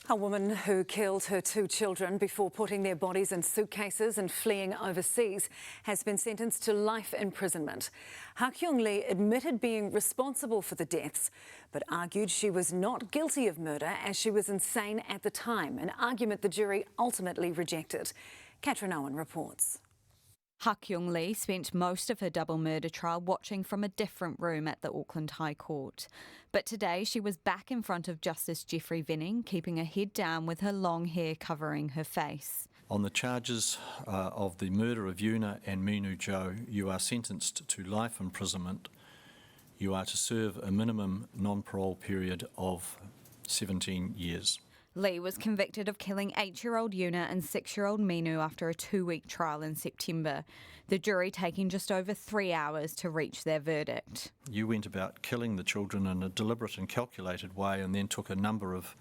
A woman who killed her 2 children before putting their bodies in suitcases and fleeing overseas has been sentenced to life imprisonment. Hakyung Lee admitted being responsible for the deaths, but argued she was not guilty of murder as she was insane at the time, an argument the jury ultimately rejected. Catrin Owen reports. Hakyung Lee spent most of her double murder trial watching from a different room at the Auckland High Court. But today she was back in front of Justice Jeffrey Venning, keeping her head down with her long hair covering her face. On the charges of the murder of Yuna and Minu Joe, you are sentenced to life imprisonment. You are to serve a minimum non-parole period of 17 years. Lee was convicted of killing 8-year-old Yuna and 6-year-old Minu after a 2-week trial in September, the jury taking just over 3 hours to reach their verdict. You went about killing the children in a deliberate and calculated way and then took a number of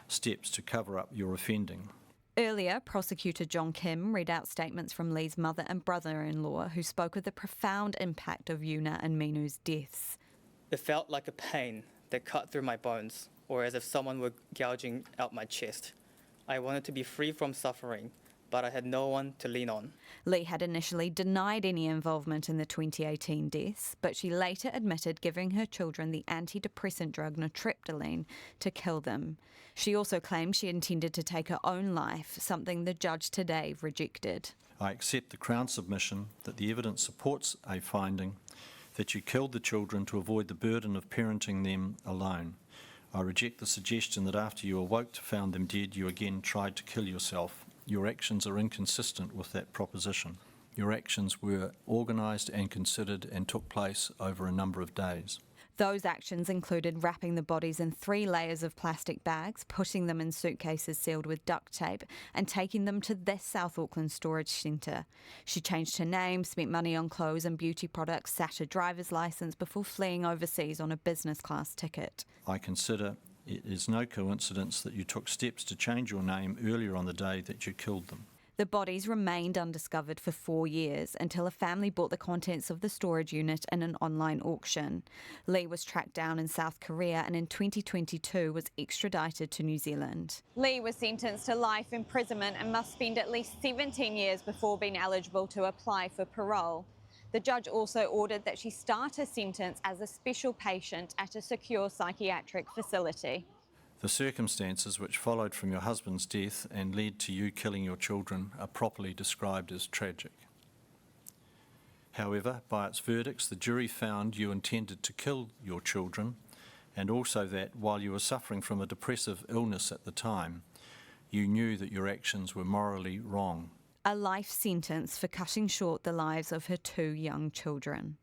steps to cover up your offending. Earlier, prosecutor John Kim read out statements from Lee's mother and brother-in-law who spoke of the profound impact of Yuna and Minu's deaths. It felt like a pain that cut through my bones, or as if someone were gouging out my chest. I wanted to be free from suffering, but I had no one to lean on. Lee had initially denied any involvement in the 2018 deaths, but she later admitted giving her children the antidepressant drug nortriptyline to kill them. She also claimed she intended to take her own life, something the judge today rejected. I accept the Crown's submission that the evidence supports a finding that you killed the children to avoid the burden of parenting them alone. I reject the suggestion that after you awoke to find them dead, you again tried to kill yourself. Your actions are inconsistent with that proposition. Your actions were organised and considered and took place over a number of days. Those actions included wrapping the bodies in 3 layers of plastic bags, putting them in suitcases sealed with duct tape, and taking them to this South Auckland storage centre. She changed her name, spent money on clothes and beauty products, sat a driver's licence before fleeing overseas on a business class ticket. I consider it is no coincidence that you took steps to change your name earlier on the day that you killed them. The bodies remained undiscovered for 4 years until a family bought the contents of the storage unit in an online auction. Lee was tracked down in South Korea and in 2022 was extradited to New Zealand. Lee was sentenced to life imprisonment and must spend at least 17 years before being eligible to apply for parole. The judge also ordered that she start her sentence as a special patient at a secure psychiatric facility. The circumstances which followed from your husband's death and led to you killing your children are properly described as tragic. However, by its verdicts, the jury found you intended to kill your children, and also that while you were suffering from a depressive illness at the time, you knew that your actions were morally wrong. A life sentence for cutting short the lives of her 2 young children.